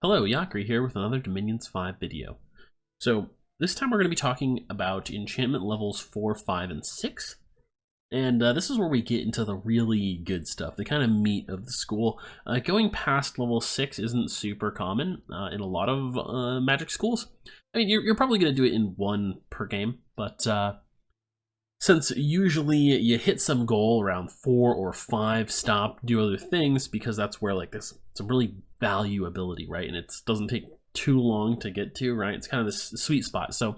Hello, Yakri here with another Dominions 5 video. So this time we're going to be talking about enchantment levels 4, 5, and 6. And this is where we get into the really good stuff, the kind of meat of the school. Going past level 6 isn't super common in a lot of Magic schools. I mean, you're probably going to do it in one per game, but since usually you hit some goal around 4 or 5, stop, do other things, because that's where like this some really value ability, right? And it doesn't take too long to get to, right? It's kind of this sweet spot. So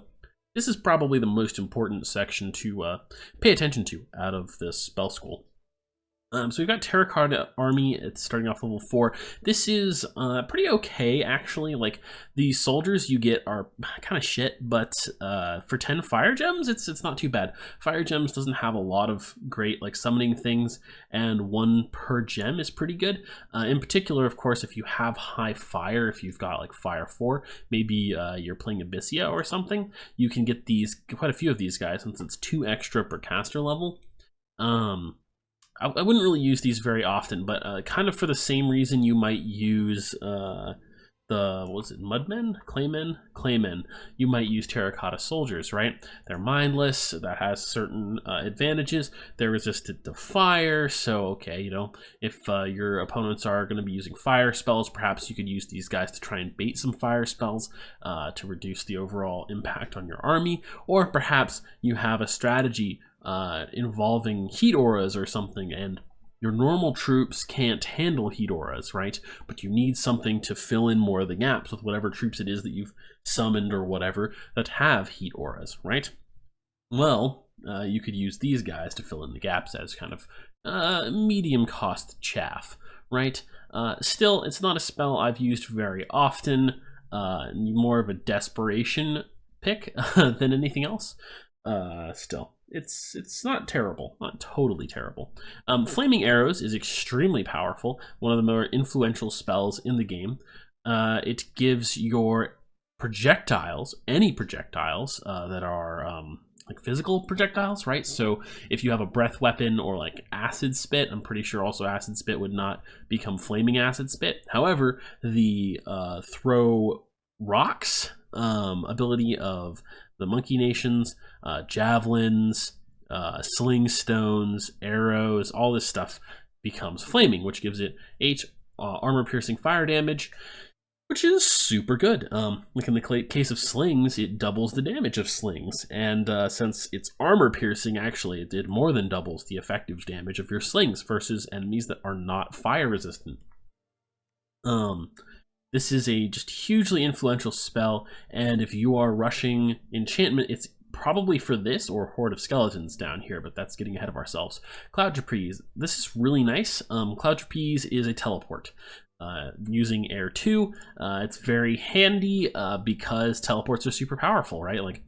this is probably the most important section to pay attention to out of this spell school. So we've got Terracotta Army. It's starting off level 4. This is pretty okay, actually. Like, the soldiers you get are kind of shit, but for 10 fire gems, it's not too bad. Fire gems doesn't have a lot of great like summoning things, and 1 per gem is pretty good. In particular, of course, if you have high fire, if you've got like fire 4, maybe you're playing Abyssia or something, you can get these quite a few of these guys since it's 2 extra per caster level. I wouldn't really use these very often, but kind of for the same reason you might use what was it, Mudmen? Claymen. You might use Terracotta Soldiers, right? They're mindless, that has certain advantages. They're resistant to fire, so okay, you know, if your opponents are going to be using fire spells, perhaps you could use these guys to try and bait some fire spells to reduce the overall impact on your army, or perhaps you have a strategy involving heat auras or something, and your normal troops can't handle heat auras, right? But you need something to fill in more of the gaps with whatever troops it is that you've summoned or whatever that have heat auras, right? Well, you could use these guys to fill in the gaps as kind of medium cost chaff, right? Still, it's not a spell I've used very often, more of a desperation pick than anything else. Still, it's not terrible, not totally terrible. Flaming Arrows is extremely powerful, one of the more influential spells in the game. It gives your projectiles, any projectiles that are like physical projectiles, right? So if you have a breath weapon or like acid spit, I'm pretty sure also acid spit would not become flaming acid spit. However, the throw rocks ability of the Monkey Nations, javelins, sling stones, arrows, all this stuff becomes flaming, which gives it 8 armor-piercing fire damage, which is super good. Like in the case of slings, it doubles the damage of slings, and since it's armor-piercing, actually, it did more than doubles the effective damage of your slings versus enemies that are not fire-resistant. This is a just hugely influential spell, and if you are rushing enchantment, it's probably for this or Horde of Skeletons down here, but that's getting ahead of ourselves. Cloud Trapeze. This is really nice. Cloud Trapeze is a teleport. Using Air 2, it's very handy because teleports are super powerful, right? Like,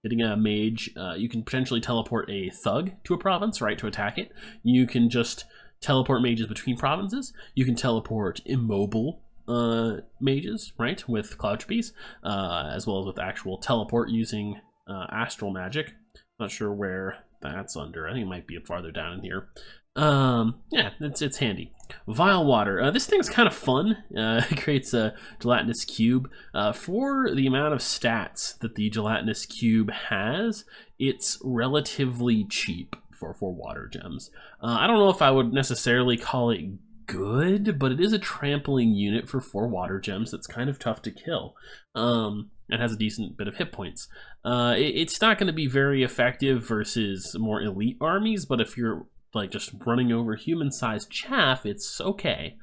hitting a mage, you can potentially teleport a thug to a province, right, to attack it. You can just teleport mages between provinces. You can teleport immobile mages, right, with Cloud Trapeze, as well as with actual teleport using astral magic. Not sure where that's under. I think it might be farther down in here. Yeah, it's handy. Vile Water. This thing's kind of fun. It creates a gelatinous cube. For the amount of stats that the gelatinous cube has, it's relatively cheap for water gems. I don't know if I would necessarily call it good, but it is a trampling unit for 4 water gems that's kind of tough to kill. It has a decent bit of hit points. It's not going to be very effective versus more elite armies, but if you're like just running over human-sized chaff, it's okay.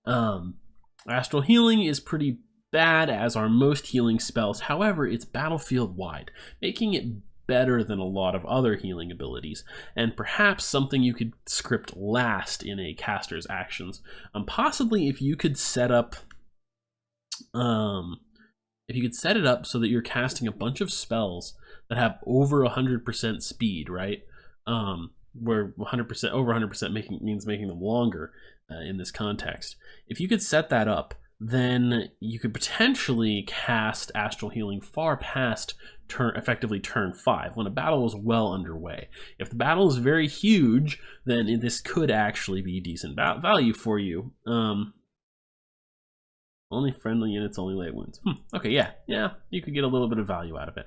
Astral Healing is pretty bad, as are most healing spells. However, it's battlefield-wide, making it better than a lot of other healing abilities, and perhaps something you could script last in a caster's actions. Possibly if you could set up set it up so that you're casting a bunch of spells that have over 100% speed, right? Where 100% over 100% means making them longer in this context. If you could set that up, then you could potentially cast Astral Healing far past effectively turn 5, when a battle is well underway. If the battle is very huge, then this could actually be decent value for you. Only friendly units, only lay wounds. Okay, yeah, you could get a little bit of value out of it.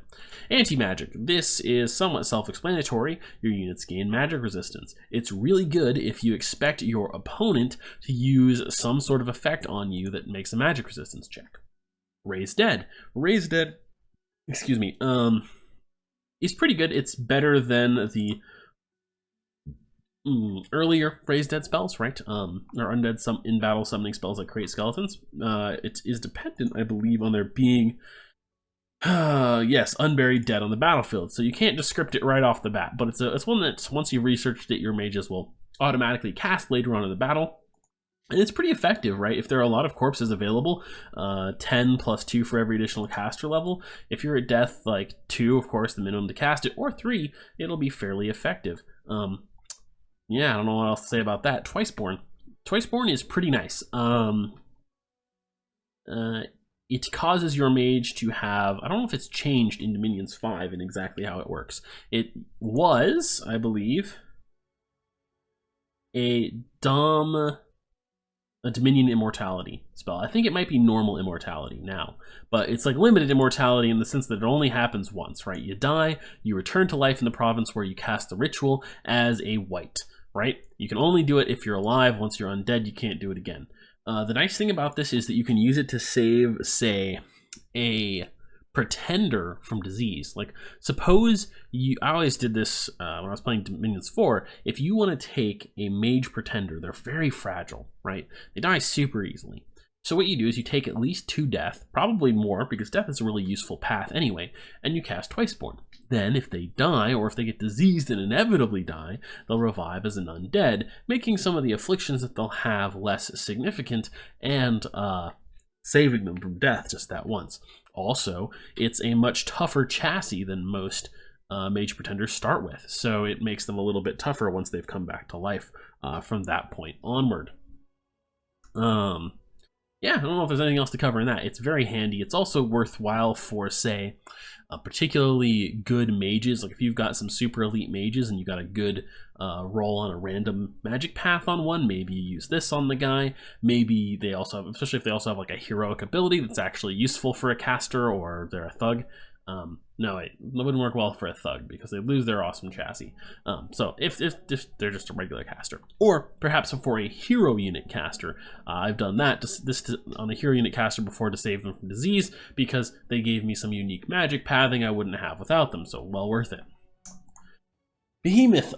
Anti-magic. This is somewhat self-explanatory. Your units gain magic resistance. It's really good if you expect your opponent to use some sort of effect on you that makes a magic resistance check. Raise Dead. Raise Dead, excuse me, is pretty good. It's better than the earlier Raise Dead spells, right? Or undead in-battle summoning spells that create skeletons. It is dependent, I believe, on there being, yes, unburied dead on the battlefield. So you can't just script it right off the bat, but it's one that once you've researched it, your mages will automatically cast later on in the battle. And it's pretty effective, right? If there are a lot of corpses available, 10 plus 2 for every additional caster level. If you're at death, like 2, of course, the minimum to cast it, or 3, it'll be fairly effective. Yeah, I don't know what else to say about that. Twiceborn. Twiceborn is pretty nice. It causes your mage to have, I don't know if it's changed in Dominions 5 and exactly how it works. It was, I believe, a Dominion Immortality spell. I think it might be normal immortality now, but it's like limited immortality in the sense that it only happens once, right? You die, you return to life in the province where you cast the ritual as a wight, right? You can only do it if you're alive. Once you're undead, you can't do it again. The nice thing about this is that you can use it to save, say, a pretender from disease. Like, suppose I always did this when I was playing Dominions 4. If you want to take a mage pretender, they're very fragile, right? They die super easily. So what you do is you take at least 2 death, probably more, because death is a really useful path anyway, and you cast Twiceborn. Then, if they die, or if they get diseased and inevitably die, they'll revive as an undead, making some of the afflictions that they'll have less significant, and saving them from death just that once. Also, it's a much tougher chassis than most mage pretenders start with, so it makes them a little bit tougher once they've come back to life from that point onward. Yeah, I don't know if there's anything else to cover in that. It's very handy. It's also worthwhile for, say, particularly good mages. Like if you've got some super elite mages and you got a good roll on a random magic path on one, maybe you use this on the guy. Maybe they also have, especially if they also have like a heroic ability that's actually useful for a caster or they're a thug. No, it wouldn't work well for a thug because they lose their awesome chassis. So if they're just a regular caster, or perhaps for a hero unit caster, I've done that on a hero unit caster before to save them from disease because they gave me some unique magic pathing I wouldn't have without them. So well worth it. Behemoth.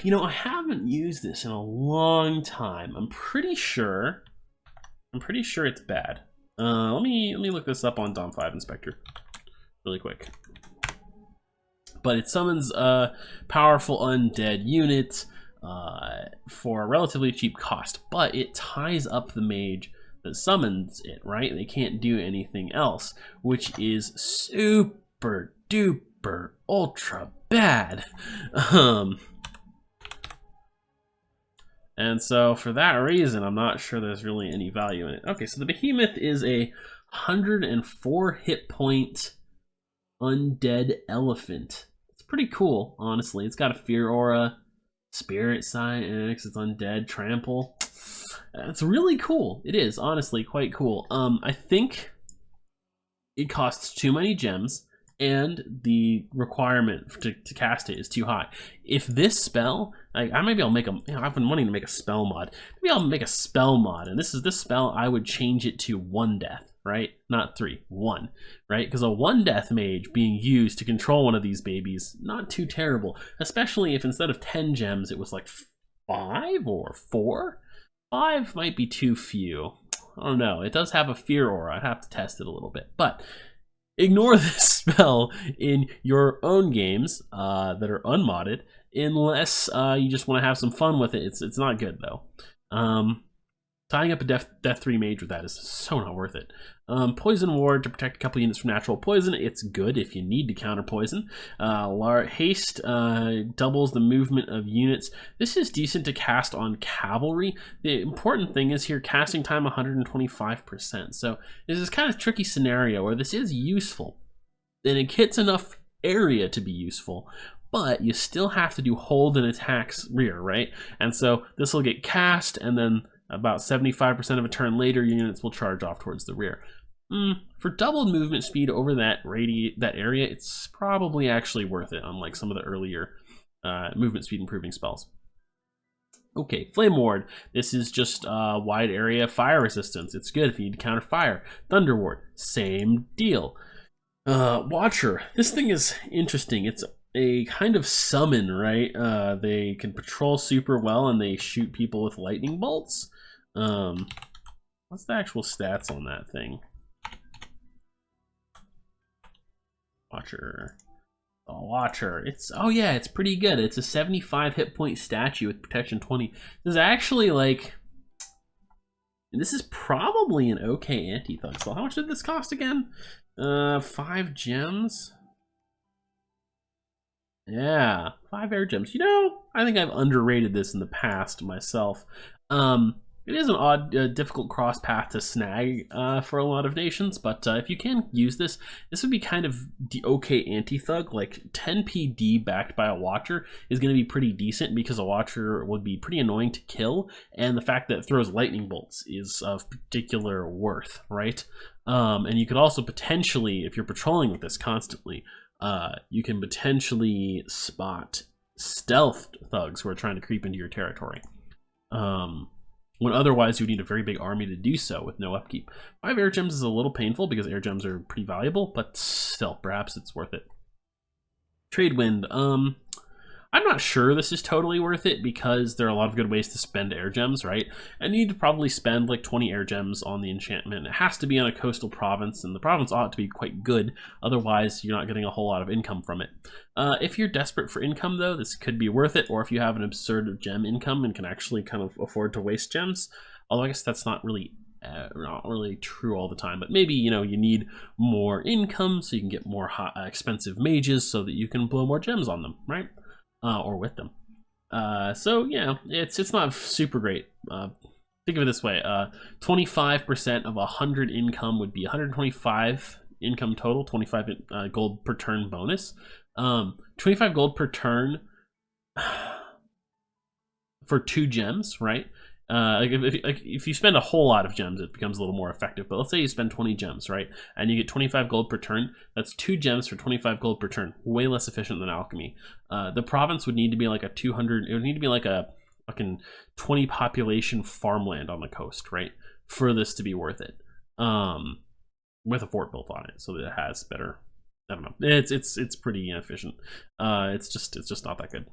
You know, I haven't used this in a long time. I'm pretty sure it's bad. Let me look this up on Dom 5 Inspector really quick. But it summons a powerful undead unit for a relatively cheap cost, but it ties up the mage that summons it, right? They can't do anything else, which is super duper ultra bad. And so for that reason, I'm not sure there's really any value in it. Okay, so the Behemoth is a 104 hit point undead elephant. It's pretty cool, honestly. It's got a fear aura, spirit science, it's undead, trample. It's really cool. It is honestly quite cool. I think it costs too many gems and the requirement to cast it is too high. If this spell, maybe I'll make I've been wanting to make a spell mod. Maybe I'll make a spell mod, and this spell I would change it to 1 death. Right? Not 3, 1, right? Because a 1 death mage being used to control one of these babies, not too terrible, especially if instead of 10 gems, it was like 5 or 4. 5 might be too few. I don't know. It does have a fear aura. I'd have to test it a little bit, but ignore this spell in your own games that are unmodded, unless you just want to have some fun with it. It's not good though. Tying up a death 3 mage with that is so not worth it. Poison ward to protect a couple units from natural poison. It's good if you need to counter poison. Haste doubles the movement of units. This is decent to cast on cavalry. The important thing is here casting time 125%. So this is kind of a tricky scenario where this is useful. And it gets enough area to be useful, but you still have to do hold and attacks rear, right? And so this will get cast and then About 75% of a turn later, units will charge off towards the rear. For doubled movement speed over that area, it's probably actually worth it, unlike some of the earlier movement speed improving spells. Okay, Flame Ward. This is just wide area fire resistance. It's good if you need to counter fire. Thunder Ward, same deal. Watcher. This thing is interesting. It's a kind of summon, right? They can patrol super well and they shoot people with lightning bolts. What's the actual stats on that thing? Watcher. Oh, Watcher. Oh yeah, it's pretty good. It's a 75 hit point statue with protection 20. This is actually like, this is probably an okay anti-thug spell. How much did this cost again? 5 gems. Yeah, 5 air gems. You know, I think I've underrated this in the past myself. It is an odd, difficult cross path to snag for a lot of nations, but if you can use this, this would be kind of the okay anti-thug. Like 10 PD backed by a Watcher is going to be pretty decent because a Watcher would be pretty annoying to kill, and the fact that it throws lightning bolts is of particular worth, right? And you could also potentially, if you're patrolling with this constantly, you can potentially spot stealth thugs who are trying to creep into your territory. When otherwise you would need a very big army to do so with no upkeep. 5 air gems is a little painful because air gems are pretty valuable, but still, perhaps it's worth it. Trade Wind. I'm not sure this is totally worth it because there are a lot of good ways to spend air gems, right? And you need to probably spend like 20 air gems on the enchantment. It has to be on a coastal province, and the province ought to be quite good. Otherwise, you're not getting a whole lot of income from it. If you're desperate for income, though, this could be worth it, or if you have an absurd gem income and can actually kind of afford to waste gems. Although I guess that's not really true all the time, but maybe, you know, you need more income so you can get more expensive mages so that you can blow more gems on them, right? Or with them. So yeah, it's not super great. Think of it this way: 25% of 100 income would be 125 income total. 25 gold per turn bonus. 25 gold per turn for 2 gems, right? If you spend a whole lot of gems, it becomes a little more effective. But let's say you spend 20 gems, right? And you get 25 gold per turn. That's 2 gems for 25 gold per turn. Way less efficient than alchemy. The province would need to be like a 200. It would need to be like a fucking 20 population farmland on the coast, right? For this to be worth it. With a fort built on it, so that it has better. I don't know. It's pretty inefficient. It's just not that good.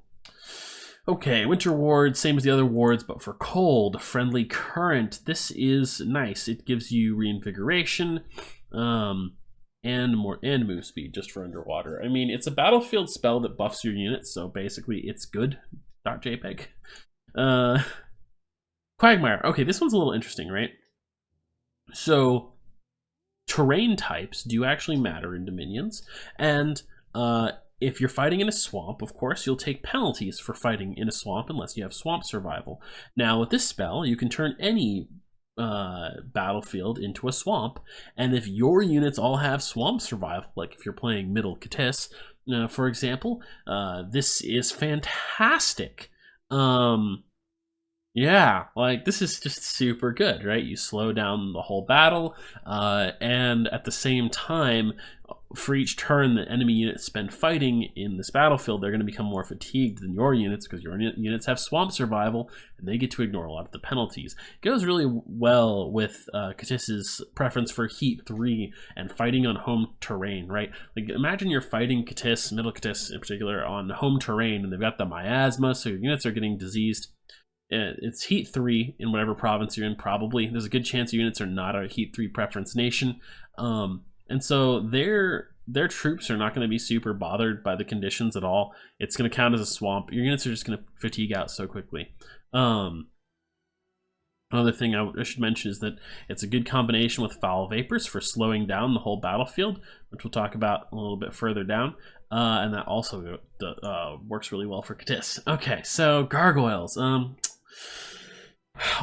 Okay, Winter Ward, same as the other wards, but for cold. Friendly Current. This is nice. It gives you reinvigoration, and move speed just for underwater. I mean, it's a battlefield spell that buffs your units, so basically it's good. .jpg. Quagmire. Okay, this one's a little interesting, right? So, terrain types do actually matter in Dominions, and if you're fighting in a swamp, of course, you'll take penalties for fighting in a swamp unless you have swamp survival. Now, with this spell, you can turn any battlefield into a swamp, and if your units all have swamp survival, like if you're playing Middle Cadiz, for example, this is fantastic. Yeah, like this is just super good, right? You slow down the whole battle, and at the same time, for each turn the enemy units spend fighting in this battlefield, they're going to become more fatigued than your units because your units have swamp survival and they get to ignore a lot of the penalties. It goes really well with Cadiz's preference for Heat 3 and fighting on home terrain, right? Like imagine you're fighting Cadiz, Middle Cadiz in particular, on home terrain, and they've got the miasma, so your units are getting diseased. It's Heat 3 in whatever province you're in, probably. There's a good chance your units are not a Heat 3 preference nation. And so their troops are not going to be super bothered by the conditions at all. It's going to count as a swamp. Your units are just going to fatigue out so quickly. Another thing I should mention is that it's a good combination with Foul Vapors for slowing down the whole battlefield, which we'll talk about a little bit further down. And that also works really well for Cadiz. Okay, so Gargoyles. I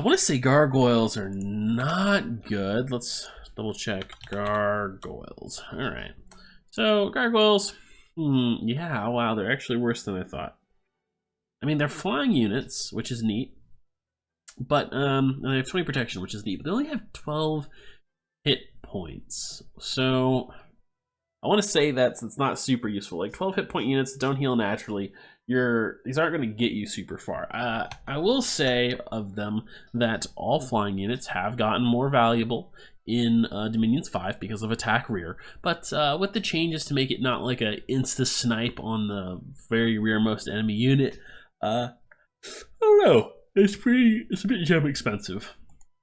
want to say Gargoyles are not good. Let's double check Gargoyles. All right, so Gargoyles, yeah, wow, they're actually worse than I thought. I mean, they're flying units, which is neat. But and they have 20 protection, which is neat. But they only have 12 hit points. So I want to say it's not super useful. Like 12 hit point units don't heal naturally. These aren't going to get you super far. I will say of them that all flying units have gotten more valuable in Dominions 5 because of attack rear, but with the changes to make it not like a insta snipe on the very rearmost enemy unit, I don't know. It's a bit gem expensive.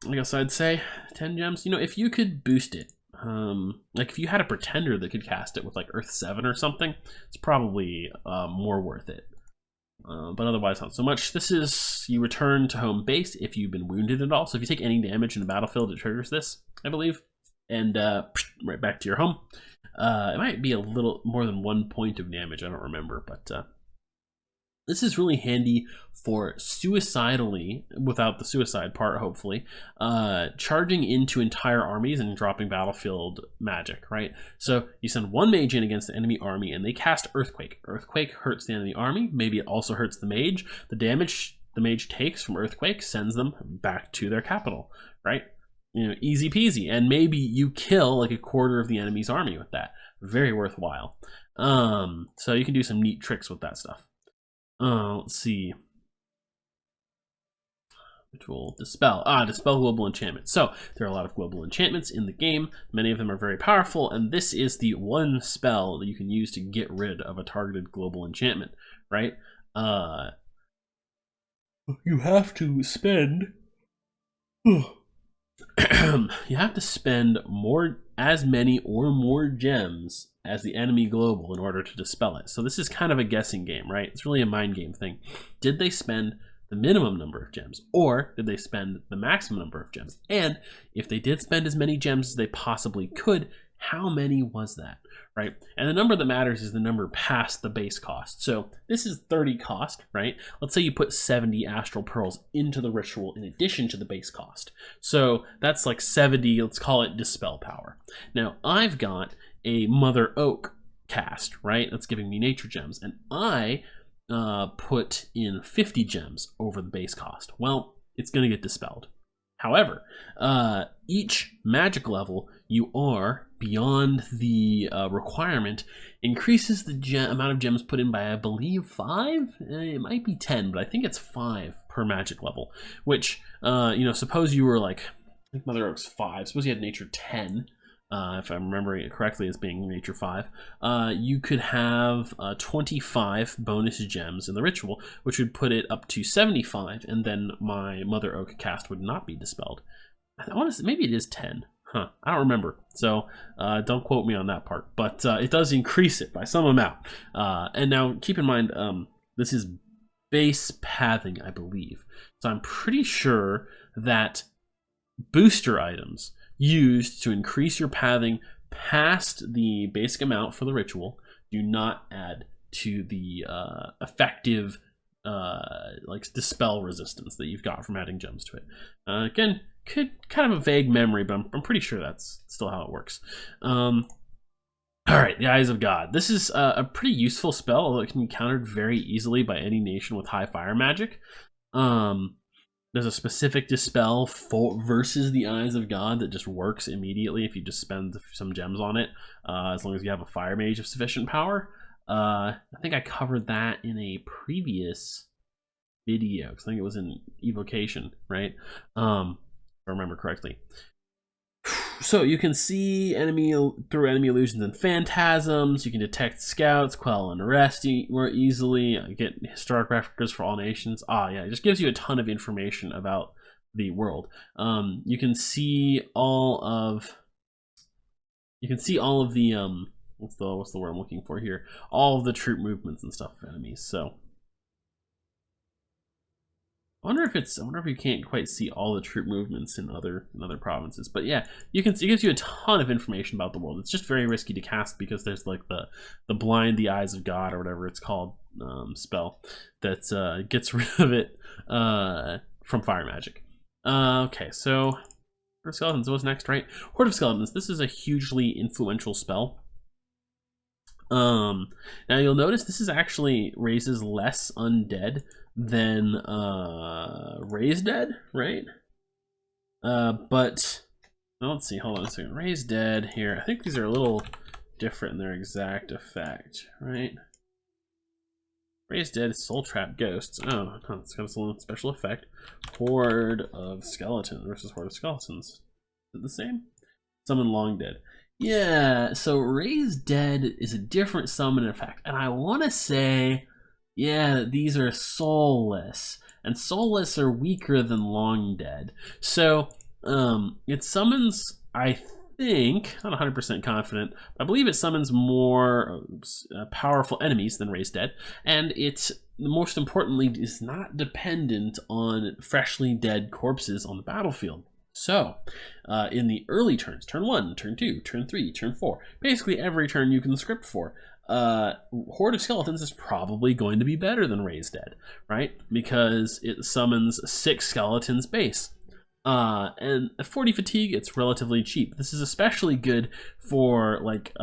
I guess I'd say 10 gems. You know, if you could boost it, like if you had a pretender that could cast it with like Earth 7 or something, it's probably more worth it. But otherwise not so much. This is, you return to home base if you've been wounded at all. So if you take any damage in the battlefield, it triggers this, I believe. And right back to your home. It might be a little more than 1 point of damage, I don't remember, but this is really handy for suicidally, without the suicide part, hopefully, charging into entire armies and dropping battlefield magic, right? So you send one mage in against the enemy army and they cast Earthquake. Earthquake hurts the enemy army. Maybe it also hurts the mage. The damage the mage takes from Earthquake sends them back to their capital, right? You know, easy peasy. And maybe you kill like a quarter of the enemy's army with that. Very worthwhile. So you can do some neat tricks with that stuff. Let's see. Which will dispel. Dispel global enchantment. So there are a lot of global enchantments in the game. Many of them are very powerful, and this is the one spell that you can use to get rid of a targeted global enchantment, right? You have to spend. You have to spend as many or more gems as the enemy global in order to dispel it. So this is kind of a guessing game, right? It's really a mind game thing. Did they spend the minimum number of gems, or did they spend the maximum number of gems? And if they did spend as many gems as they possibly could, how many was that, right? And the number that matters is the number past the base cost. So this is 30 cost, right? Let's say you put 70 astral pearls into the ritual in addition to the base cost. So that's like 70, let's call it dispel power. Now I've got a Mother Oak cast, right? That's giving me nature gems. And I put in 50 gems over the base cost. Well, it's going to get dispelled. However, each magic level you are beyond the requirement increases the amount of gems put in by, I believe, 5? It might be 10, but I think it's 5 per magic level. Which, suppose you were like, I think Mother Oak's 5. Suppose you had Nature 10. If I'm remembering it correctly as being Nature 5, you could have 25 bonus gems in the ritual, which would put it up to 75, and then my Mother Oak cast would not be dispelled. I want to say, maybe it is 10. I don't remember, so don't quote me on that part, but it does increase it by some amount. And now, keep in mind, this is base pathing, I believe. So I'm pretty sure that booster items used to increase your pathing past the basic amount for the ritual do not add to the effective dispel resistance that you've got from adding gems to it. Again, kind of a vague memory, but I'm pretty sure that's still how it works. All right, the Eyes of God. This is a pretty useful spell, although it can be countered very easily by any nation with high fire magic. There's a specific dispel versus the Eyes of God that just works immediately if you just spend some gems on it, as long as you have a fire mage of sufficient power. I think I covered that in a previous video, because I think it was in Evocation, right? If I remember correctly. So you can see through enemy illusions and phantasms. You can detect scouts, quell unrest more easily. Get historic records for all nations. Yeah, it just gives you a ton of information about the world. You can see all of the what's the word I'm looking for here? All of the troop movements and stuff of enemies. So I wonder if you can't quite see all the troop movements in other provinces. But yeah, it gives you a ton of information about the world. It's just very risky to cast because there's like the blind, the Eyes of God, or whatever it's called, spell that gets rid of it from fire magic. Okay, so Horde of Skeletons was next, right? Horde of Skeletons. This is a hugely influential spell. Now you'll notice this is actually raises less undead than Raise Dead, right? But let's see, hold on a second. Raise Dead here. I think these are a little different in their exact effect, right? Raise Dead, Soul Trap Ghosts. Oh, it's got its own special effect. Horde of Skeletons versus Horde of Skeletons. Is it the same? Summon Long Dead. Yeah, so Raise Dead is a different summon effect. And I want to say, yeah, these are soulless. And soulless are weaker than Long Dead. So it summons, I think, not 100% confident, but I believe it summons more powerful enemies than Raise Dead. And it's, most importantly, is not dependent on freshly dead corpses on the battlefield. So, in the early turns, turn 1, turn 2, turn 3, turn 4, basically every turn you can script for, Horde of Skeletons is probably going to be better than Raise Dead, right? Because it summons 6 skeletons base. And at 40 fatigue, it's relatively cheap. This is especially good for like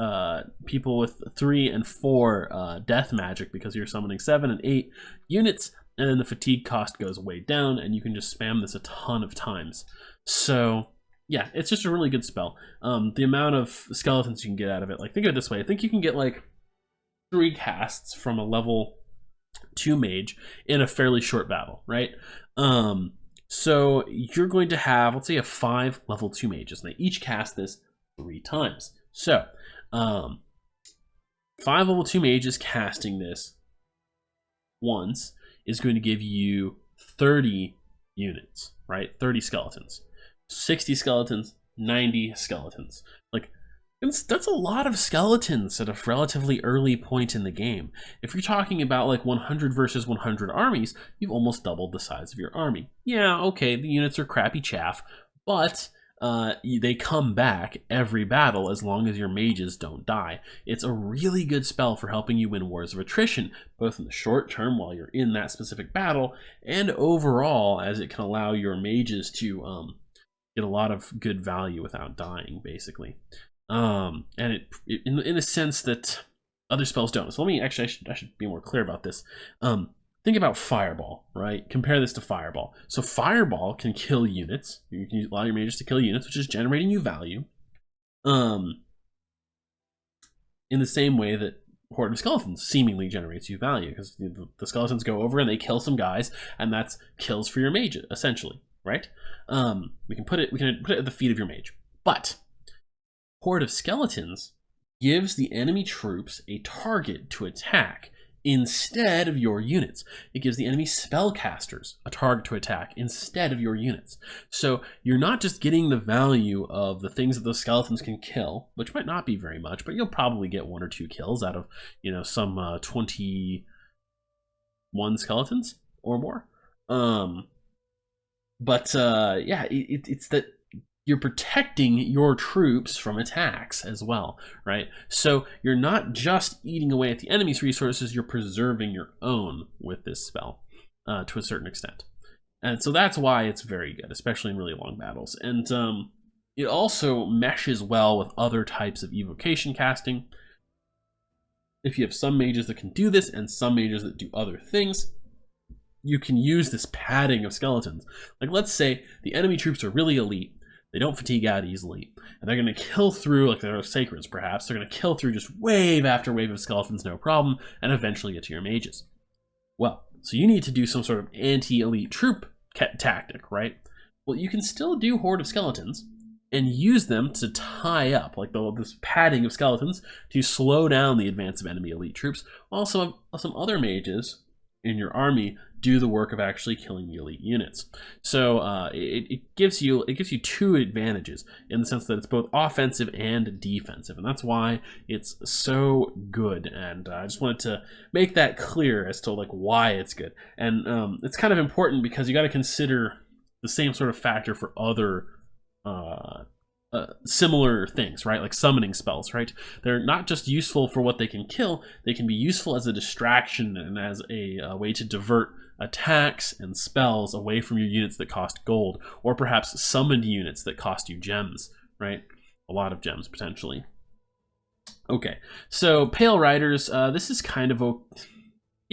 people with 3 and 4 death magic, because you're summoning 7 and 8 units, and then the fatigue cost goes way down, and you can just spam this a ton of times. So yeah, it's just a really good spell. The amount of skeletons you can get out of it, like, think of it this way. I think you can get like 3 casts from a level 2 mage in a fairly short battle, right? So you're going to have, let's say, 5 level 2 mages, and they each cast this 3 times. So 5 level 2 mages casting this once is going to give you 30 units, right? 30 skeletons. 60 skeletons, 90 skeletons. Like, that's a lot of skeletons at a relatively early point in the game. If you're talking about like 100 versus 100 armies, you've almost doubled the size of your army. Yeah, okay, the units are crappy chaff, but they come back every battle as long as your mages don't die. It's a really good spell for helping you win wars of attrition, both in the short term while you're in that specific battle, and overall, as it can allow your mages to get a lot of good value without dying, basically. And it in a sense that other spells don't. So let me actually, I should be more clear about this. Think about Fireball, right? Compare this to Fireball. So Fireball can kill units. You can allow your mages to kill units, which is generating you value. In the same way that Horde of Skeletons seemingly generates you value, because the skeletons go over and they kill some guys, and that's kills for your mage, essentially, right? We can put it at the feet of your mage. But Horde of Skeletons gives the enemy troops a target to attack instead of your units. It gives the enemy spellcasters a target to attack instead of your units. So you're not just getting the value of the things that those skeletons can kill, which might not be very much, but you'll probably get 1 or 2 kills out of, you know, some 21 skeletons or more. Yeah, it's that you're protecting your troops from attacks as well, right? So you're not just eating away at the enemy's resources, you're preserving your own with this spell to a certain extent. And so that's why it's very good, especially in really long battles. And it also meshes well with other types of evocation casting. If you have some mages that can do this and some mages that do other things, you can use this padding of skeletons. Like, let's say the enemy troops are really elite, they don't fatigue out easily, and they're going to kill through, like they're sacreds perhaps, they're going to kill through just wave after wave of skeletons, no problem, and eventually get to your mages. Well, so you need to do some sort of anti-elite troop tactic, right? Well, you can still do Horde of Skeletons and use them to tie up, like this padding of skeletons, to slow down the advance of enemy elite troops, while some other mages in your army do the work of actually killing the elite units. So it gives you 2 advantages in the sense that it's both offensive and defensive, and that's why it's so good. And I just wanted to make that clear as to like why it's good. And it's kind of important because you got to consider the same sort of factor for other similar things, right? Like summoning spells, right? They're not just useful for what they can kill, they can be useful as a distraction and as a way to divert attacks and spells away from your units that cost gold, or perhaps summoned units that cost you gems, right? A lot of gems, potentially. Okay, so Pale Riders, this is kind of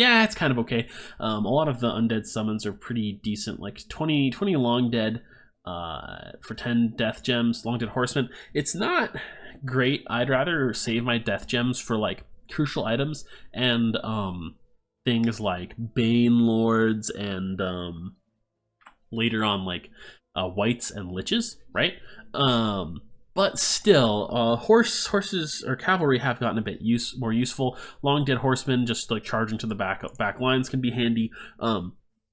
Yeah, it's kind of okay. A lot of the undead summons are pretty decent, like 20 long dead for 10 death gems, long dead horsemen. It's not great. I'd rather save my death gems for like crucial items and things like Bane Lords and later on like whites and liches, right? But still, horses or cavalry have gotten a bit more useful. Long dead horsemen, just like charging to the back lines, can be handy.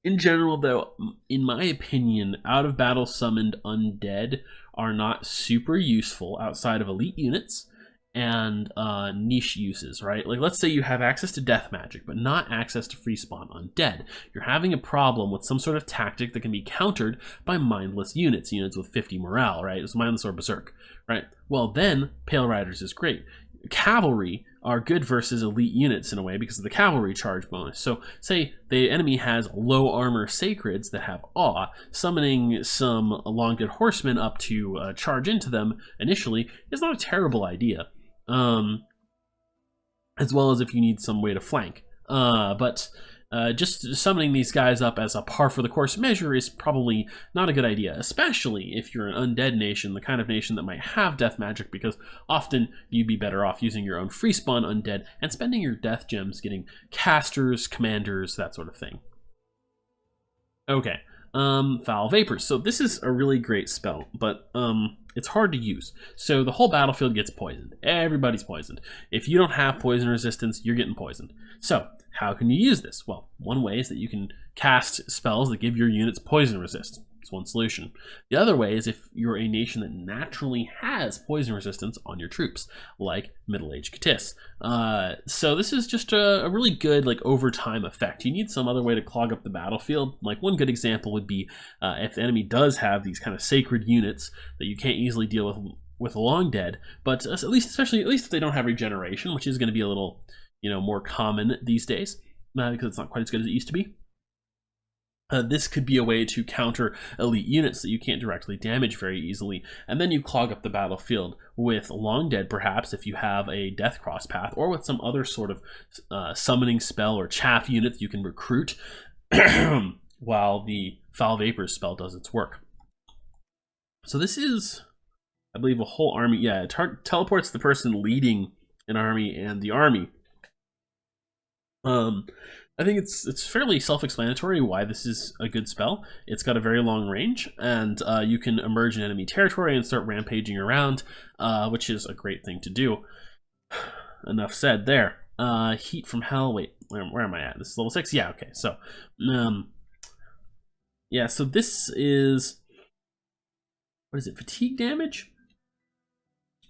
In general, though, in my opinion, out of battle summoned undead are not super useful outside of elite units and niche uses, right? Like, let's say you have access to death magic, but not access to free spawn undead. You're having a problem with some sort of tactic that can be countered by mindless units with 50 morale, right? It's mindless or berserk, right? Well, then Pale Riders is great. Cavalry are good versus elite units in a way because of the cavalry charge bonus. So say the enemy has low armor sacreds that have awe, summoning some long dead horsemen up to charge into them initially is not a terrible idea. As well as if you need some way to flank. But just summoning these guys up as a par for the course measure is probably not a good idea, especially if you're an undead nation, the kind of nation that might have death magic, because often you'd be better off using your own free spawn undead and spending your death gems getting casters, commanders, that sort of thing. Okay, Foul Vapors. So this is a really great spell, but it's hard to use. So the whole battlefield gets poisoned. Everybody's poisoned. If you don't have poison resistance, you're getting poisoned. So how can you use this? Well, one way is that you can cast spells that give your units poison resist. It's one solution. The other way is if you're a nation that naturally has poison resistance on your troops, like Middle-Aged Katis. So this is just a really good like overtime effect. You need some other way to clog up the battlefield. Like one good example would be if the enemy does have these kind of sacred units that you can't easily deal with long dead, but at least if they don't have regeneration, which is going to be a little more common these days because it's not quite as good as it used to be. This could be a way to counter elite units that you can't directly damage very easily, and then you clog up the battlefield with Long Dead, perhaps, if you have a Death Cross path, or with some other sort of summoning spell or chaff unit that you can recruit while the Foul Vapors spell does its work. So this is, I believe, a whole army. Yeah, it teleports the person leading an army and the army. I think it's fairly self-explanatory why this is a good spell. It's got a very long range, and you can emerge in enemy territory and start rampaging around, which is a great thing to do. Enough said there. Heat from Hell. Wait, where am I at? This is level 6? Yeah, okay. So, yeah, so this is, what is it, fatigue damage?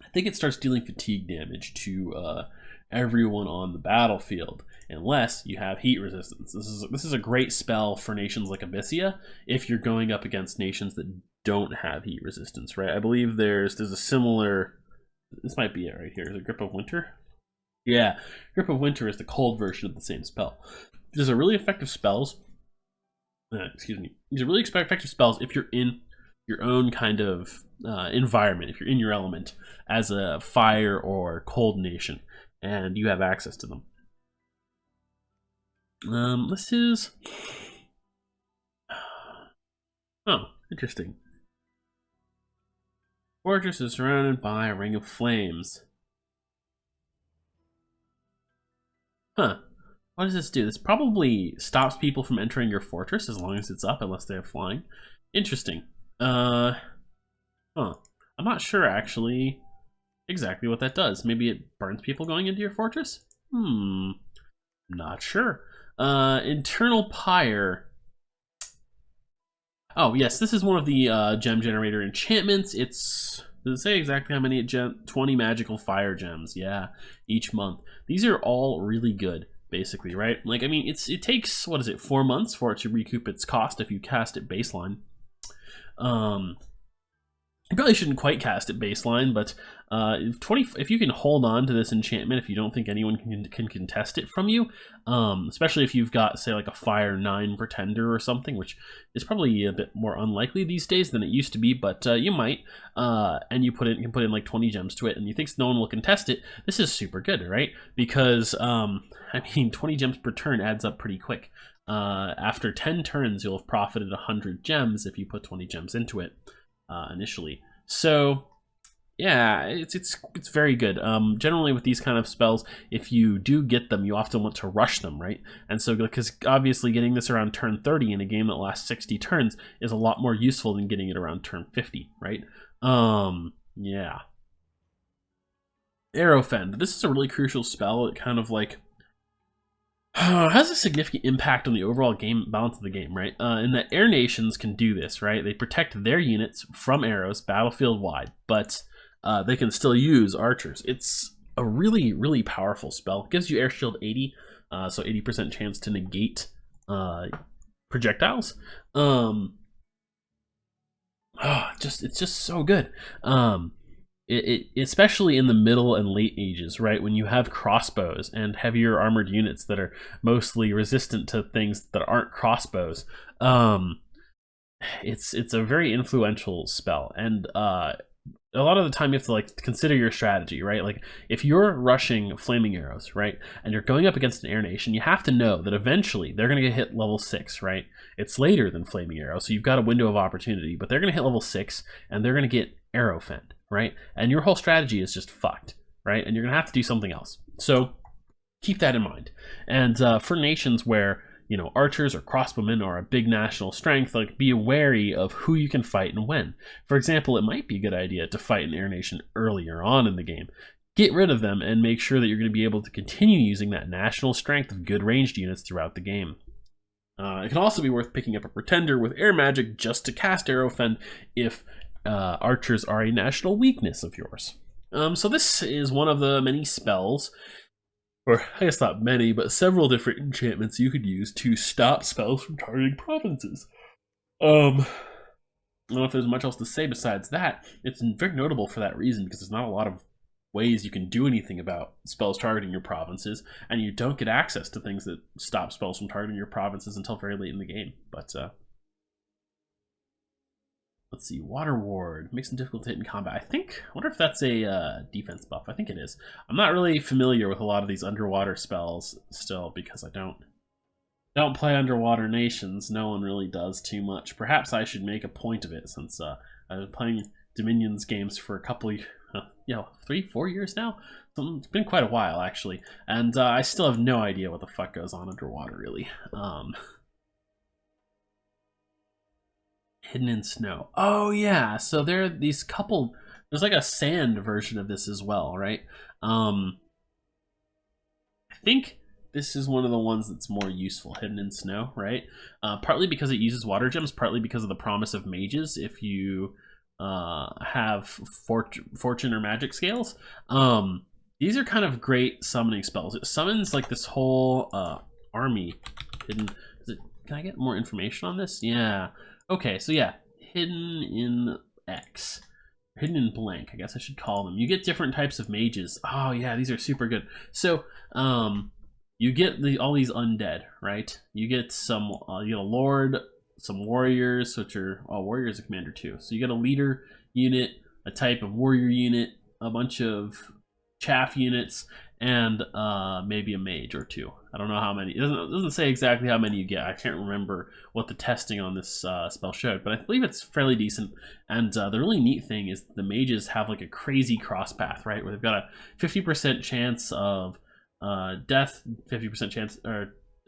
I think it starts dealing fatigue damage to everyone on the battlefield, unless you have heat resistance. This is a great spell for nations like Abyssia if you're going up against nations that don't have heat resistance, right? I believe there's a similar, this might be it right here. Is it Grip of Winter? Yeah, Grip of Winter is the cold version of the same spell. These are really effective spells. Excuse me. These are really effective spells if you're in your own kind of environment, if you're in your element as a fire or cold nation, and you have access to them. This is, oh, interesting. Fortress is surrounded by a ring of flames. Huh. What does this do? This probably stops people from entering your fortress as long as it's up, unless they're flying. Interesting. Huh. I'm not sure, actually, exactly what that does. Maybe it burns people going into your fortress? Not sure. Internal Pyre. Oh, yes, this is one of the gem generator enchantments. Does it say exactly how many? 20 magical fire gems, yeah, each month. These are all really good, basically, right? Like, I mean, it takes, 4 months for it to recoup its cost if you cast it baseline. You probably shouldn't quite cast it baseline, but If you can hold on to this enchantment, if you don't think anyone can contest it from you, especially if you've got, say, like a Fire 9 Pretender or something, which is probably a bit more unlikely these days than it used to be, but you might, and you can put in like 20 gems to it, and you think no one will contest it, this is super good, right? Because, I mean, 20 gems per turn adds up pretty quick. After 10 turns, you'll have profited 100 gems if you put 20 gems into it initially. So yeah, it's very good. Generally with these kind of spells, if you do get them, you often want to rush them, right? And so, because obviously getting this around turn 30 in a game that lasts 60 turns is a lot more useful than getting it around turn 50, right? Yeah. Arrow Fend. This is a really crucial spell. It kind of like has a significant impact on the overall game balance of the game, right? In that air nations can do this, right? They protect their units from arrows battlefield wide, but they can still use archers. It's a really, really powerful spell. It gives you air shield 80, so 80% chance to negate projectiles. It's just so good. It especially in the middle and late ages, right, when you have crossbows and heavier armored units that are mostly resistant to things that aren't crossbows. It's a very influential spell, and a lot of the time you have to like consider your strategy, right? Like if you're rushing flaming arrows, right, and you're going up against an air nation, you have to know that eventually they're going to get hit level 6, right? It's later than flaming arrow, so you've got a window of opportunity, but they're going to hit level 6 and they're going to get arrow fend, right? And your whole strategy is just fucked, right? And you're going to have to do something else. So keep that in mind. And for nations where, you know, archers or crossbowmen are a big national strength, like be wary of who you can fight and when. For example, it might be a good idea to fight an air nation earlier on in the game. Get rid of them and make sure that you're going to be able to continue using that national strength of good ranged units throughout the game. It can also be worth picking up a pretender with air magic just to cast arrow fend if archers are a national weakness of yours. So this is one of the many spells, or I guess not many, but several different enchantments you could use to stop spells from targeting provinces. I don't know if there's much else to say besides that. It's very notable for that reason, because there's not a lot of ways you can do anything about spells targeting your provinces, and you don't get access to things that stop spells from targeting your provinces until very late in the game. But let's see, Water Ward makes them difficult to hit in combat. I wonder if that's a defense buff. I think it is. I'm not really familiar with a lot of these underwater spells still, because I don't play underwater nations. No one really does too much. Perhaps I should make a point of it, since I've been playing Dominions games for a couple of 3-4 years now. So it's been quite a while, actually, and I still have no idea what the fuck goes on underwater, really. Hidden in Snow. Oh yeah, so there are these couple. There's like a sand version of this as well, right? I think this is one of the ones that's more useful, Hidden in Snow, right? Partly because it uses water gems, partly because of the promise of mages if you have fortune or magic scales. These are kind of great summoning spells. It summons like this whole army. Hidden. Can I get more information on this? Yeah. Okay, so yeah, Hidden in X. Hidden in Blank, I guess I should call them. You get different types of mages. Oh yeah, these are super good. So, you get all these undead, right? You get you get a lord, some warriors, which are, warriors are commander too. So you get a leader unit, a type of warrior unit, a bunch of chaff units, and maybe a mage or two. I don't know how many. It doesn't say exactly how many you get. I can't remember what the testing on this spell showed, but I believe it's fairly decent. And the really neat thing is the mages have like a crazy cross path, right? Where they've got a 50% chance of death, 50% chance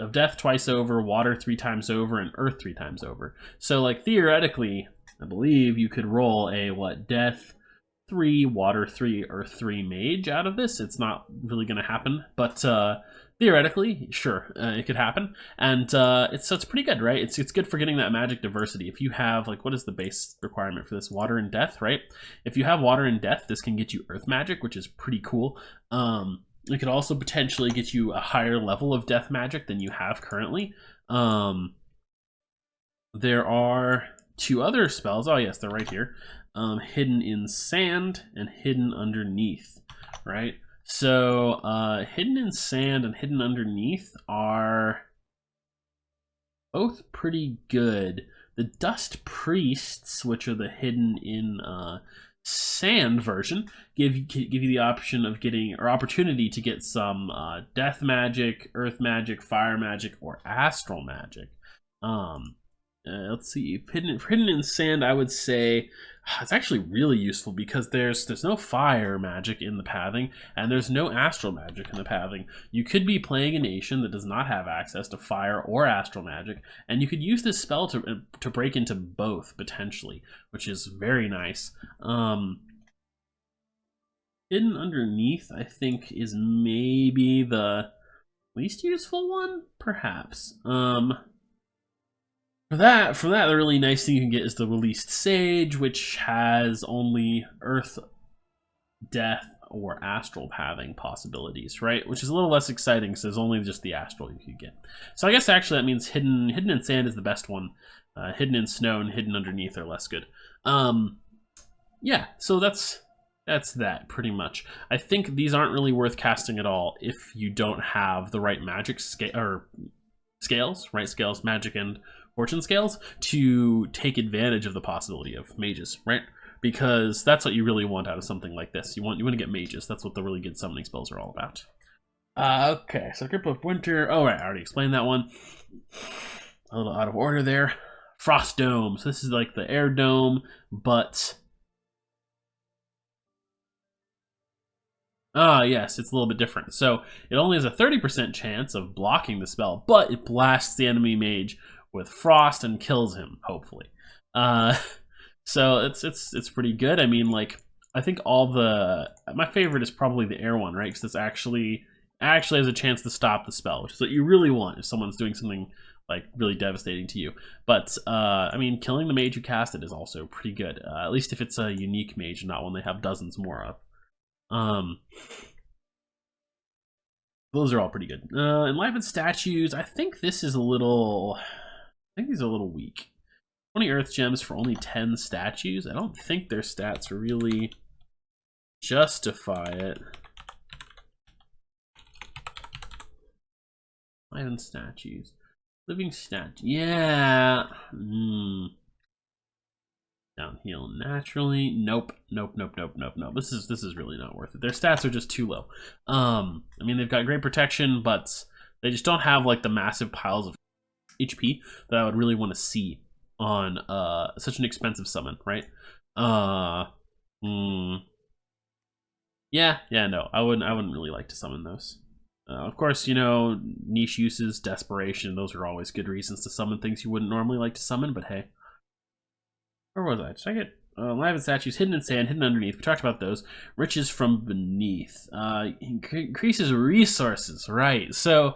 of death twice over, water 3 times over, and earth 3 times over. So like theoretically, I believe you could roll a death 3, water 3, earth 3 mage out of this. It's not really going to happen, but theoretically, sure, it could happen. And it's pretty good, right? It's good for getting that magic diversity. If you have, like, what is the base requirement for this? Water and death, right? If you have water and death, this can get you earth magic, which is pretty cool. It could also potentially get you a higher level of death magic than you have currently. There are 2 other spells. Oh yes, they're right here. hidden in sand, and hidden underneath, right? So hidden in sand and hidden underneath are both pretty good. The Dust Priests, which are the hidden in sand version, give you the option of getting, or opportunity to get some death magic, earth magic, fire magic, or astral magic. Let's see, hidden in sand, I would say it's actually really useful because there's no fire magic in the pathing, and there's no astral magic in the pathing. You could be playing a nation that does not have access to fire or astral magic, and you could use this spell to break into both potentially, which is very nice. Hidden underneath, I think, is maybe the least useful one, perhaps. For that, the really nice thing you can get is the Released Sage, which has only Earth, Death, or Astral pathing possibilities, right? Which is a little less exciting because there's only just the Astral you could get. So I guess actually that means hidden in sand is the best one. Hidden in snow and hidden underneath are less good. Yeah, so that's that pretty much. I think these aren't really worth casting at all if you don't have the right magic scales, right? Scales, magic, and fortune scales to take advantage of the possibility of mages, right? Because that's what you really want out of something like this. You want to get mages. That's what the really good summoning spells are all about. Okay, so Grip of Winter. Oh, right, I already explained that one. A little out of order there. Frost Dome. So this is like the air dome, but yes, it's a little bit different. So it only has a 30% chance of blocking the spell, but it blasts the enemy mage with frost and kills him, hopefully. So it's pretty good. I mean, like, I think my favorite is probably the air one, right? Because this actually has a chance to stop the spell, which is what you really want if someone's doing something like really devastating to you. But I mean, killing the mage who cast it is also pretty good. At least if it's a unique mage, not one they have dozens more of. Those are all pretty good. Enlivened statues. I think this is a little. I think these are a little weak. 20 earth gems for only 10 statues. I don't think their stats really justify it. Enlivened statues. Living statue. Yeah. Downheal naturally. Nope. This is really not worth it. Their stats are just too low. I mean, they've got great protection, but they just don't have like the massive piles of HP that I would really want to see on such an expensive summon, right? Yeah, no, I wouldn't really like to summon those. Of course, you know, niche uses, desperation, those are always good reasons to summon things you wouldn't normally like to summon, but hey. Where was I? Did I get Enlivened statues, hidden in sand, hidden underneath? We talked about those. Riches from beneath. Increases resources, right? So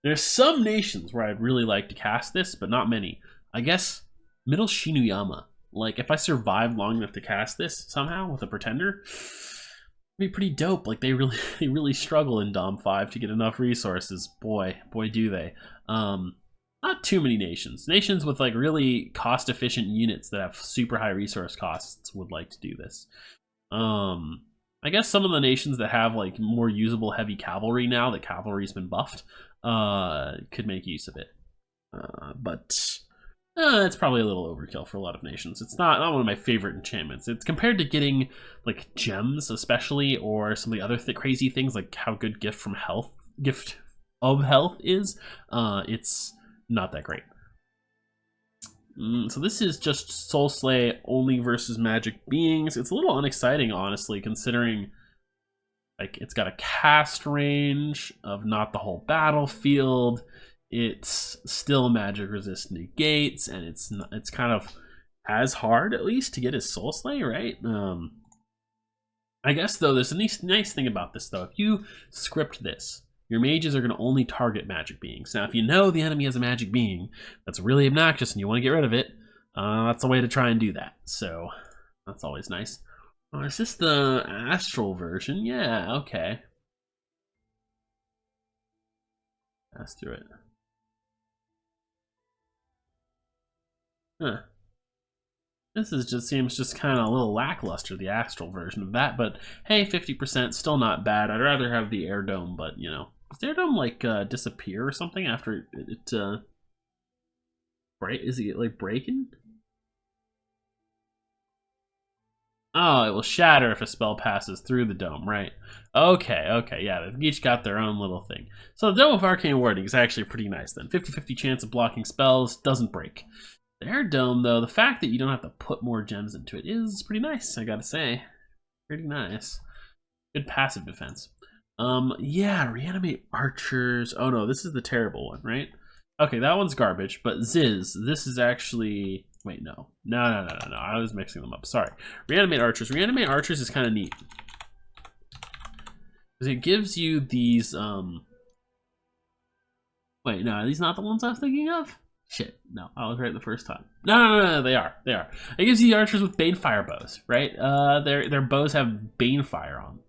there's some nations where I'd really like to cast this, but not many. I guess Middle Shinuyama. Like, if I survive long enough to cast this somehow with a pretender, it'd be pretty dope. Like, they really struggle in Dom 5 to get enough resources. Boy do they. Not too many nations. Nations with like really cost-efficient units that have super high resource costs would like to do this. I guess some of the nations that have like more usable heavy cavalry now that cavalry's been buffed could make use of it. But it's probably a little overkill for a lot of nations. It's not one of my favorite enchantments. It's compared to getting like gems, especially, or some of the other crazy things like how good Gift of Health is. It's not that great. So this is just Soul Slay only versus magic beings. It's a little unexciting, honestly, considering like it's got a cast range of not the whole battlefield. It's still magic resist negates, and it's kind of as hard, at least, to get his Soul Slay, right? I guess though there's a nice thing about this though. If you script this, your mages are going to only target magic beings. Now, if you know the enemy has a magic being that's really obnoxious and you want to get rid of it, that's a way to try and do that. So that's always nice. Is this the astral version? Yeah, okay. Pass through it. Huh. This is just seems just kind of a little lackluster, the astral version of that. But hey, 50% still not bad. I'd rather have the air dome, but you know, does the air dome like disappear or something after it break? Is it like breaking? Oh, it will shatter if a spell passes through the dome, right? Okay, okay, yeah, they've each got their own little thing. So the Dome of Arcane Warding is actually pretty nice then. 50-50 chance of blocking spells, doesn't break. The Air Dome, though, the fact that you don't have to put more gems into it is pretty nice, I gotta say. Pretty nice. Good passive defense. Yeah, reanimate archers. Oh no, this is the terrible one, right? Okay, that one's garbage, but Ziz, this is actually... Wait, no. No, I was mixing them up. Sorry. Reanimate archers. Reanimate archers is kind of neat. Because it gives you these, Wait, no, are these not the ones I was thinking of? Shit, no, I was right the first time. No, they are. It gives you the archers with Banefire bows, right? Their bows have Banefire on.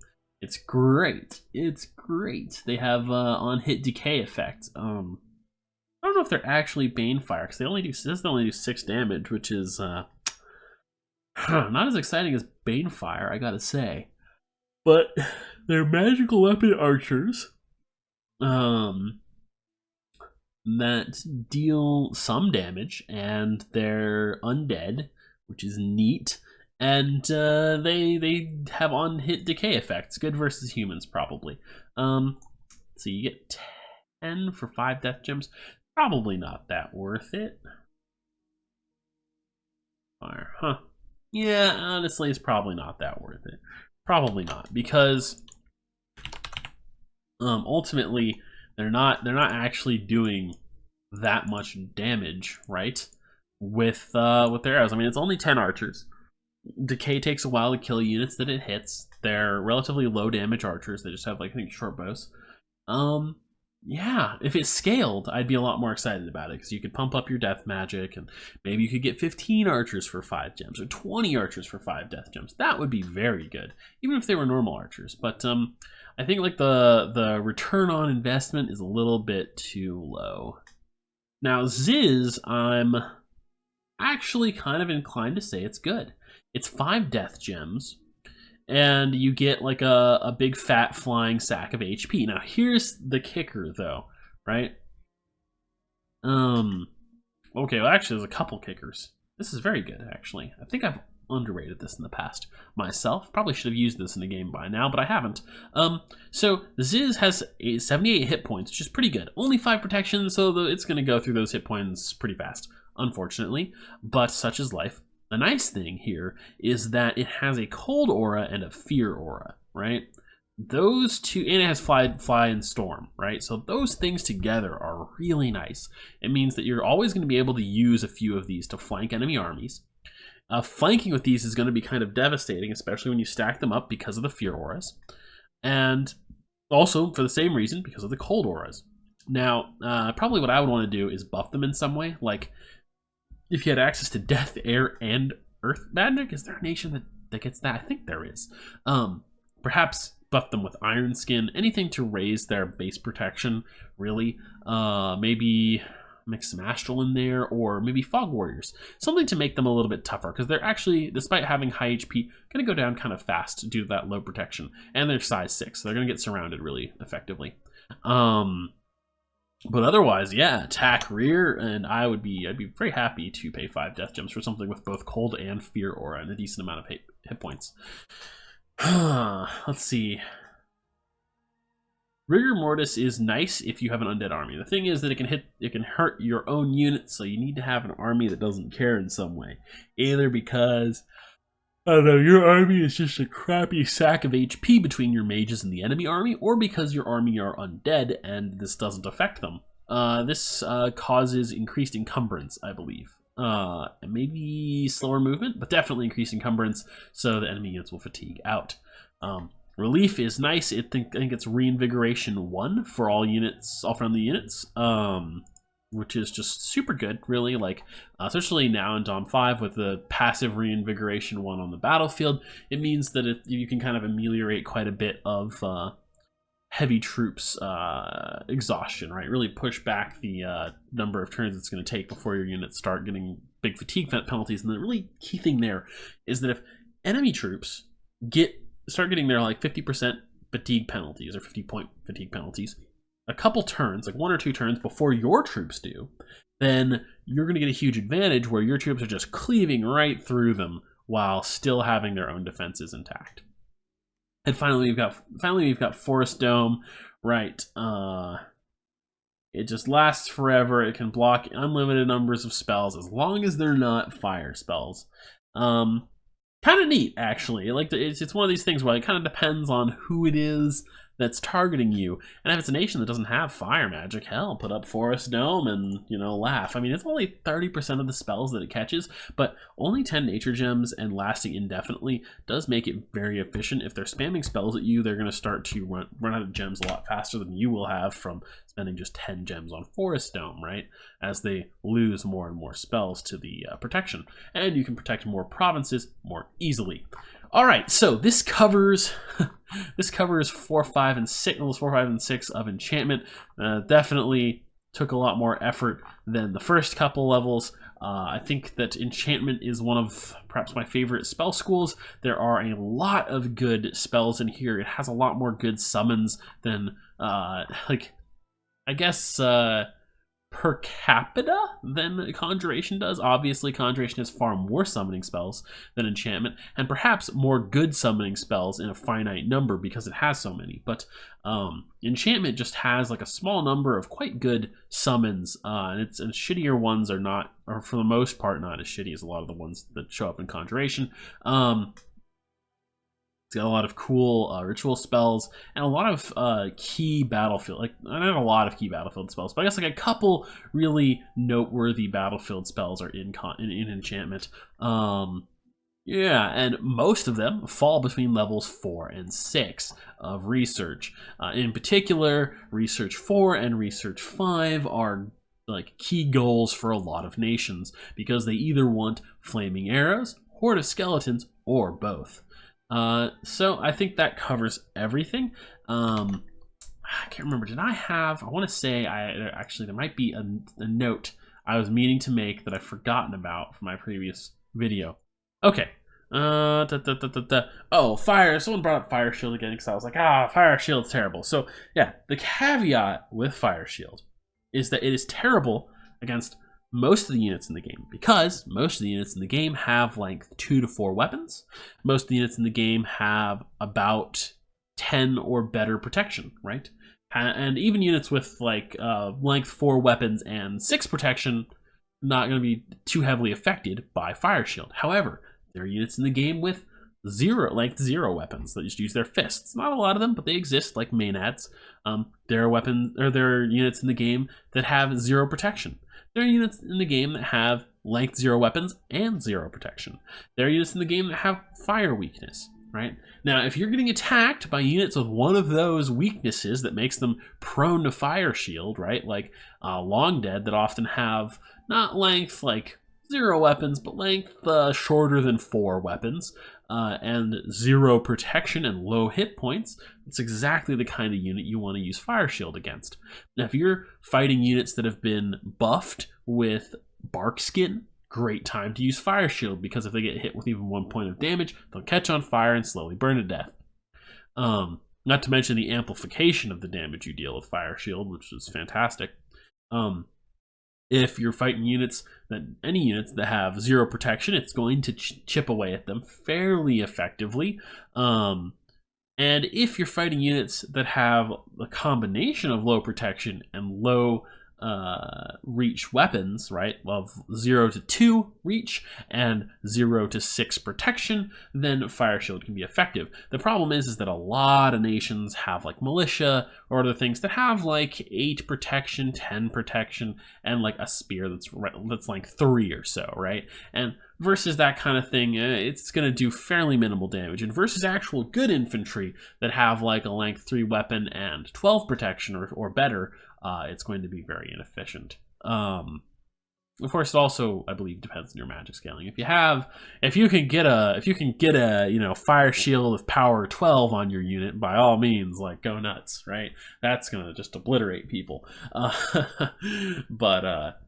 It's great. It's great. They have on-hit decay effect. I don't know if they're actually Banefire, because they only do 6 damage, which is not as exciting as Banefire, I gotta say. But they're magical weapon archers that deal some damage, and they're undead, which is neat. And they have on-hit decay effects, good versus humans probably. So you get 10 for 5 death gems. Probably not that worth it. Fire, huh? Yeah, honestly, it's probably not that worth it. Probably not, because ultimately they're not actually doing that much damage, right? With their arrows. I mean, it's only 10 archers. Decay takes a while to kill units that it hits. They're relatively low damage archers. They just have, like, I think, short bows. Yeah, if it's scaled, I'd be a lot more excited about it, because you could pump up your death magic, and maybe you could get 15 archers for 5 gems, or 20 archers for 5 death gems. That would be very good, even if they were normal archers. But I think like the return on investment is a little bit too low. Now Ziz, I'm actually kind of inclined to say it's good. It's 5 death gems, and you get like a big fat flying sack of HP. Now here's the kicker though, right? Okay, well actually there's a couple kickers. This is very good actually. I think I've underrated this in the past myself. Probably should have used this in the game by now, but I haven't. So Ziz has 78 hit points, which is pretty good. Only 5 protection, so it's going to go through those hit points pretty fast, unfortunately, but such is life. The nice thing here is that it has a cold aura and a fear aura, right? Those two, and it has fly and storm, right? So those things together are really nice. It means that you're always going to be able to use a few of these to flank enemy armies. Flanking with these is going to be kind of devastating, especially when you stack them up because of the fear auras. And also, for the same reason, because of the cold auras. Now, probably what I would want to do is buff them in some way, like if you had access to death, air, and earth magic. Is there a nation that gets that? I think there is. Perhaps buff them with iron skin, anything to raise their base protection, really. Maybe mix some astral in there, or maybe fog warriors, something to make them a little bit tougher, because they're actually, despite having high HP, going to go down kind of fast due to that low protection, and they're size 6, so they're going to get surrounded really effectively. But otherwise, yeah, attack, rear, and I'd be very happy to pay 5 death gems for something with both cold and fear aura and a decent amount of hit points. Let's see. Rigor Mortis is nice if you have an undead army. The thing is that it can hurt your own units, so you need to have an army that doesn't care in some way. Either because, I don't know, your army is just a crappy sack of HP between your mages and the enemy army, or because your army are undead and this doesn't affect them. This causes increased encumbrance, I believe. And maybe slower movement, but definitely increased encumbrance, so the enemy units will fatigue out. Relief is nice. I think it's reinvigoration 1 for all friendly units. Which is just super good, really, like, especially now in Dom 5 with the passive reinvigoration 1 on the battlefield. It means that you can kind of ameliorate quite a bit of heavy troops exhaustion, right? Really push back the number of turns it's going to take before your units start getting big fatigue penalties. And the really key thing there is that if enemy troops start getting their like 50% fatigue penalties or 50-point fatigue penalties a couple turns, like 1 or 2 turns before your troops do, then you're going to get a huge advantage where your troops are just cleaving right through them while still having their own defenses intact. And finally, we've got Forest Dome, right? It just lasts forever. It can block unlimited numbers of spells as long as they're not fire spells. Kind of neat, actually. It's one of these things where it kind of depends on who it is that's targeting you. And if it's a nation that doesn't have fire magic, hell, put up Forest Dome and, laugh. I mean, it's only 30% of the spells that it catches, but only 10 nature gems and lasting indefinitely does make it very efficient. If they're spamming spells at you, they're going to start to run out of gems a lot faster than you will have from spending just 10 gems on Forest Dome, right? As they lose more and more spells to the protection. And you can protect more provinces more easily. All right, so this covers 4, 5, and 6. Levels 4, 5, and 6 of Enchantment. Definitely took a lot more effort than the first couple levels. I think that Enchantment is one of perhaps my favorite spell schools. There are a lot of good spells in here. It has a lot more good summons than per capita than Conjuration does. Obviously, Conjuration has far more summoning spells than Enchantment, and perhaps more good summoning spells in a finite number because it has so many. But Enchantment just has like a small number of quite good summons, and shittier ones are for the most part not as shitty as a lot of the ones that show up in Conjuration. It's got a lot of cool ritual spells and a lot of key battlefield, not a lot of key battlefield spells, but I guess like a couple really noteworthy battlefield spells are in Enchantment. And most of them fall between levels 4 and 6 of Research. In particular, Research 4 and Research 5 are like key goals for a lot of nations because they either want flaming arrows, horde of skeletons, or both. So I think that covers everything. I can't remember. I want to say there might be a note I was meaning to make that I've forgotten about from my previous video. Okay. Oh, fire. Someone brought up Fire Shield again because I was like, Fire Shield's terrible. So yeah, the caveat with Fire Shield is that it is terrible against most of the units in the game, because most of the units in the game have length 2 to 4 weapons. Most of the units in the game have about 10 or better protection, right? And even units with length 4 weapons and 6 protection, not going to be too heavily affected by Fire Shield. However, there are units in the game with length 0 weapons that just use their fists. Not a lot of them, but they exist, like Maenads. There are units in the game that have 0 protection. There are units in the game that have length 0 weapons and 0 protection. There are units in the game that have fire weakness, right? Now, if you're getting attacked by units with one of those weaknesses that makes them prone to Fire Shield, right? Like Long Dead that often have not length 0 weapons, but length shorter than 4 weapons, and 0 protection and low hit points. It's exactly the kind of unit you want to use Fire Shield against. Now, if you're fighting units that have been buffed with Bark Skin, great time to use Fire Shield, because if they get hit with even 1 point of damage, they'll catch on fire and slowly burn to death. Not to mention the amplification of the damage you deal with Fire Shield, which is fantastic. If you're fighting any units that have 0 protection, it's going to chip away at them fairly effectively. And if you're fighting units that have a combination of low protection and low reach weapons, right, of 0 to 2 reach and 0 to 6 protection, then Fire Shield can be effective. The problem is that a lot of nations have militia or other things that have 8 protection, 10 protection, and a spear that's 3 or so, right? And versus that kind of thing, it's going to do fairly minimal damage. And versus actual good infantry that have a length 3 weapon and 12 protection or better, it's going to be very inefficient. Of course, it also, I believe, depends on your magic scaling. If you can get a fire shield of power 12 on your unit, by all means, like, go nuts, right? That's gonna just obliterate people.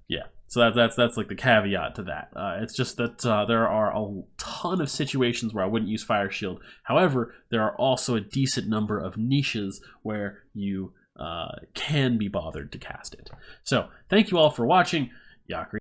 Yeah. So that's like the caveat to that. It's just that there are a ton of situations where I wouldn't use fire shield. However, there are also a decent number of niches where you can be bothered to cast it. So thank you all for watching. Yakri.